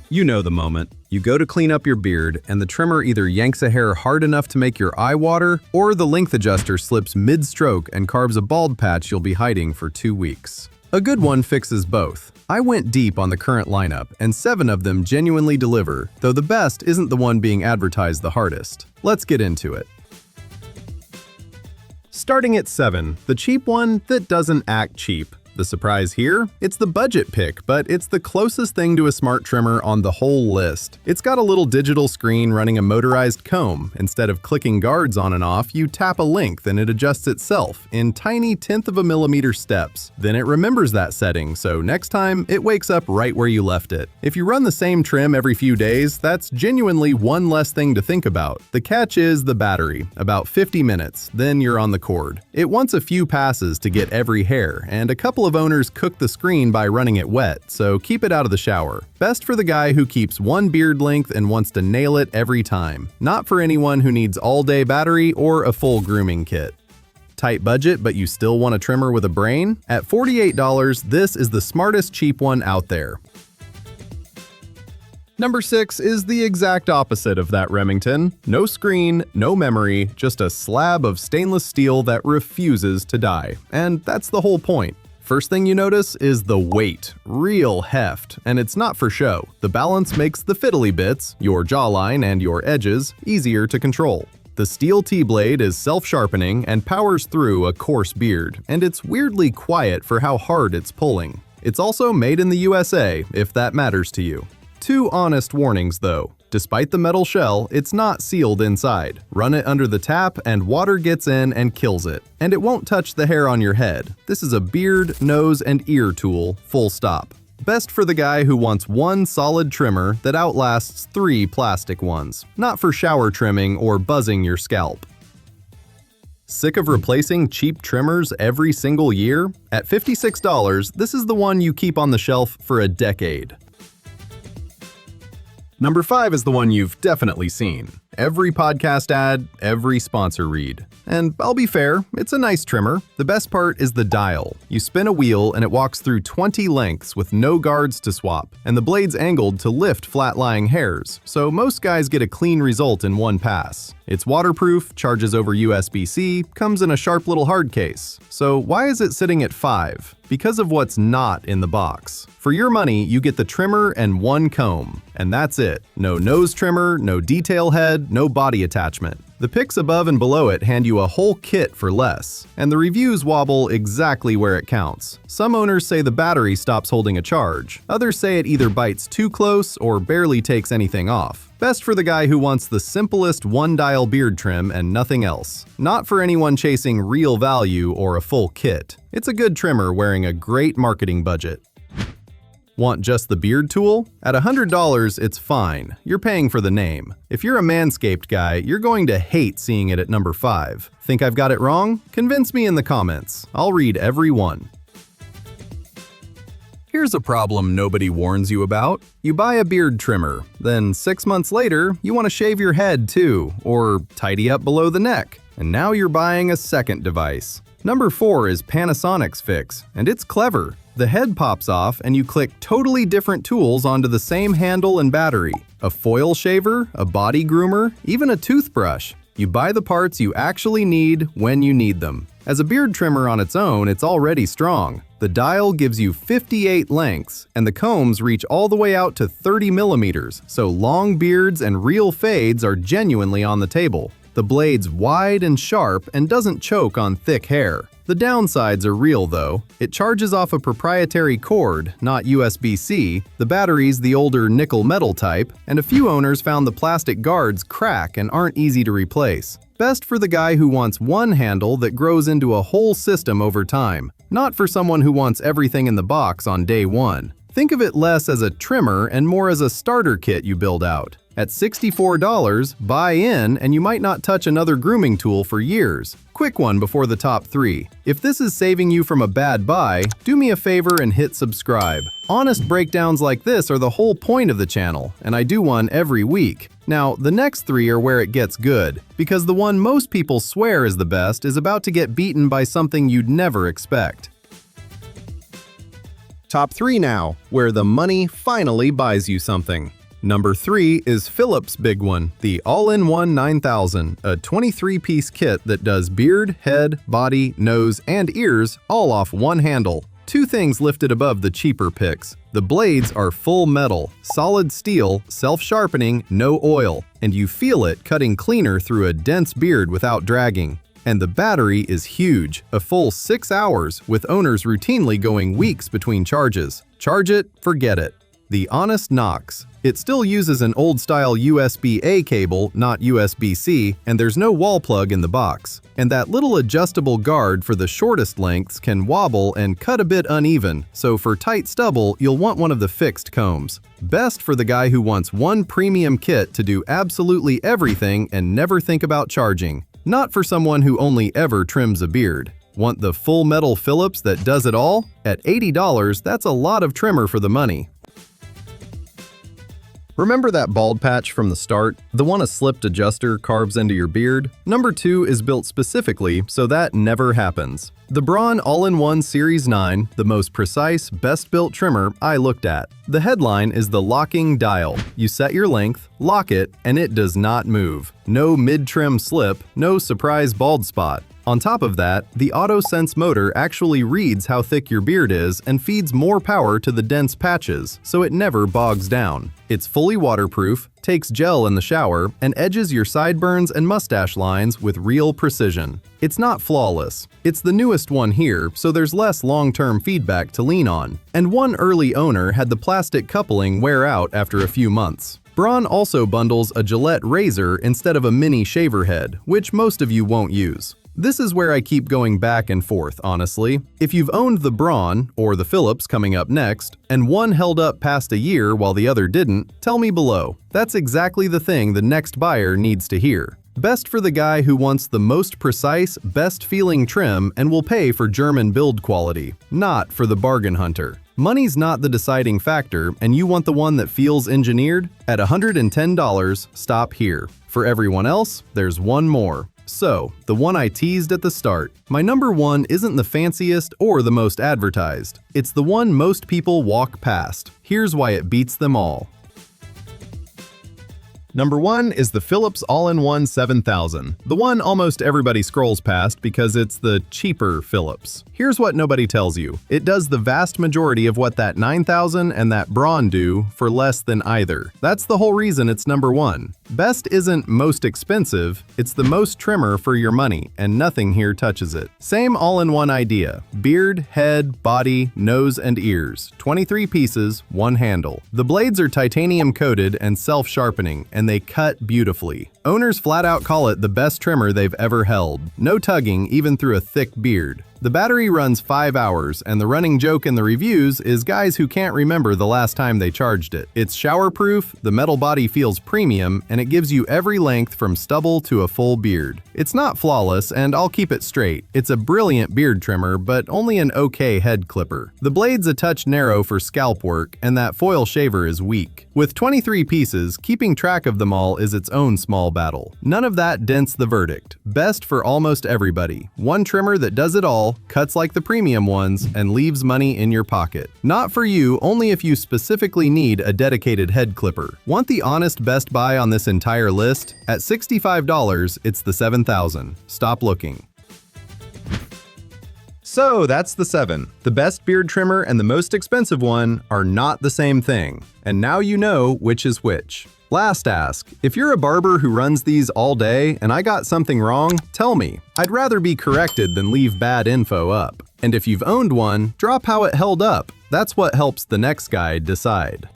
You know the moment. You go to clean up your beard, and the trimmer either yanks a hair hard enough to make your eye water, or the length adjuster slips mid-stroke and carves a bald patch you'll be hiding for 2 weeks. A good one fixes both. I went deep on the current lineup, and 7 of them genuinely deliver, though the best isn't the one being advertised the hardest. Let's get into it. Starting at 7, the cheap one that doesn't act cheap. The surprise here? It's the budget pick, but it's the closest thing to a smart trimmer on the whole list. It's got a little digital screen running a motorized comb. Instead of clicking guards on and off, you tap a length and it adjusts itself in tiny 1/10 of a millimeter steps. Then it remembers that setting, so next time, it wakes up right where you left it. If you run the same trim every few days, that's genuinely one less thing to think about. The catch is the battery, about 50 minutes, then you're on the cord. It wants a few passes to get every hair, and a couple of owners cook the screen by running it wet, so keep it out of the shower. Best for the guy who keeps one beard length and wants to nail it every time. Not for anyone who needs all-day battery or a full grooming kit. Tight budget, but you still want a trimmer with a brain? At $48, this is the smartest cheap one out there. Number 6 is the exact opposite of that Remington. No screen, no memory, just a slab of stainless steel that refuses to die. And that's the whole point. First thing you notice is the weight, real heft, and it's not for show. The balance makes the fiddly bits, your jawline and your edges, easier to control. The steel T-blade is self-sharpening and powers through a coarse beard, and it's weirdly quiet for how hard it's pulling. It's also made in the USA, if that matters to you. 2 honest warnings though. Despite the metal shell, it's not sealed inside. Run it under the tap and water gets in and kills it. And it won't touch the hair on your head. This is a beard, nose, and ear tool, full stop. Best for the guy who wants one solid trimmer that outlasts 3 plastic ones. Not for shower trimming or buzzing your scalp. Sick of replacing cheap trimmers every single year? At $56, this is the one you keep on the shelf for a decade. Number 5 is the one you've definitely seen. Every podcast ad, every sponsor read. And I'll be fair, it's a nice trimmer. The best part is the dial. You spin a wheel and it walks through 20 lengths with no guards to swap, and the blade's angled to lift flat-lying hairs, so most guys get a clean result in one pass. It's waterproof, charges over USB-C, comes in a sharp little hard case. So why is it sitting at 5? Because of what's not in the box. For your money, you get the trimmer and 1 comb. And that's it. No nose trimmer, no detail head, no body attachment. The pics above and below it hand you a whole kit for less, and the reviews wobble exactly where it counts. Some owners say the battery stops holding a charge. Others say it either bites too close or barely takes anything off. Best for the guy who wants the simplest one-dial beard trim and nothing else. Not for anyone chasing real value or a full kit. It's a good trimmer wearing a great marketing budget. Want just the beard tool? At $100, it's fine. You're paying for the name. If you're a Manscaped guy, you're going to hate seeing it at number 5. Think I've got it wrong? Convince me in the comments. I'll read every one. Here's a problem nobody warns you about. You buy a beard trimmer, then 6 months later, you want to shave your head too, or tidy up below the neck. And now you're buying a second device. Number 4 is Panasonic's fix, and it's clever. The head pops off and you click totally different tools onto the same handle and battery. A foil shaver, a body groomer, even a toothbrush. You buy the parts you actually need when you need them. As a beard trimmer on its own, it's already strong. The dial gives you 58 lengths, and the combs reach all the way out to 30 millimeters, so long beards and real fades are genuinely on the table. The blade's wide and sharp and doesn't choke on thick hair. The downsides are real though. It charges off a proprietary cord, not USB-C, the battery's the older nickel metal type, and a few owners found the plastic guards crack and aren't easy to replace. Best for the guy who wants one handle that grows into a whole system over time, not for someone who wants everything in the box on day 1. Think of it less as a trimmer and more as a starter kit you build out. At $64, buy in and you might not touch another grooming tool for years. Quick one before the top 3. If this is saving you from a bad buy, do me a favor and hit subscribe. Honest breakdowns like this are the whole point of the channel, and I do one every week. Now, the next 3 are where it gets good, because the one most people swear is the best is about to get beaten by something you'd never expect. Top 3 now, where the money finally buys you something. Number 3 is Philips' big one, the All-in-One 9000, a 23-piece kit that does beard, head, body, nose, and ears all off one handle. Two things lifted above the cheaper picks. The blades are full metal, solid steel, self-sharpening, no oil, and you feel it cutting cleaner through a dense beard without dragging. And the battery is huge, a full 6 hours, with owners routinely going weeks between charges. Charge it, forget it. The Honest Knox. It still uses an old-style USB-A cable, not USB-C, and there's no wall plug in the box. And that little adjustable guard for the shortest lengths can wobble and cut a bit uneven, so for tight stubble, you'll want one of the fixed combs. Best for the guy who wants one premium kit to do absolutely everything and never think about charging. Not for someone who only ever trims a beard. Want the full metal Philips that does it all? At $80, that's a lot of trimmer for the money. Remember that bald patch from the start? The one a slipped adjuster carves into your beard? Number 2 is built specifically so that never happens. The Braun All-in-One Series 9, the most precise, best-built trimmer I looked at. The headline is the locking dial. You set your length, lock it, and it does not move. No mid-trim slip, no surprise bald spot. On top of that, the AutoSense motor actually reads how thick your beard is and feeds more power to the dense patches, so it never bogs down. It's fully waterproof, takes gel in the shower, and edges your sideburns and mustache lines with real precision. It's not flawless. It's the newest one here, so there's less long-term feedback to lean on. And one early owner had the plastic coupling wear out after a few months. Braun also bundles a Gillette razor instead of a mini shaver head, which most of you won't use. This is where I keep going back and forth, honestly. If you've owned the Braun, or the Philips coming up next, and one held up past a year while the other didn't, tell me below. That's exactly the thing the next buyer needs to hear. Best for the guy who wants the most precise, best-feeling trim and will pay for German build quality, not for the bargain hunter. Money's not the deciding factor, and you want the one that feels engineered? At $110, stop here. For everyone else, there's one more. So, the one I teased at the start. My number 1 isn't the fanciest or the most advertised. It's the one most people walk past. Here's why it beats them all. Number 1 is the Philips All-in-One 7000, the one almost everybody scrolls past because it's the cheaper Philips. Here's what nobody tells you. It does the vast majority of what that 9000 and that Braun do for less than either. That's the whole reason it's number 1. Best isn't most expensive, it's the most trimmer for your money, and nothing here touches it. Same all-in-one idea. Beard, head, body, nose, and ears. 23 pieces, one handle. The blades are titanium coated and self-sharpening, and they cut beautifully. Owners flat out call it the best trimmer they've ever held. No tugging, even through a thick beard. The battery runs 5 hours, and the running joke in the reviews is guys who can't remember the last time they charged it. It's shower-proof, the metal body feels premium, and it gives you every length from stubble to a full beard. It's not flawless, and I'll keep it straight. It's a brilliant beard trimmer, but only an okay head clipper. The blade's a touch narrow for scalp work, and that foil shaver is weak. With 23 pieces, keeping track of them all is its own small battle. None of that dents the verdict. Best for almost everybody. One trimmer that does it all, cuts like the premium ones, and leaves money in your pocket. Not for you, only if you specifically need a dedicated head clipper. Want the honest best buy on this entire list? At $65, it's the 7000. Stop looking. So that's the 7. The best beard trimmer and the most expensive one are not the same thing. And now you know which is which. Last ask, if you're a barber who runs these all day and I got something wrong, tell me. I'd rather be corrected than leave bad info up. And if you've owned one, drop how it held up. That's what helps the next guy decide.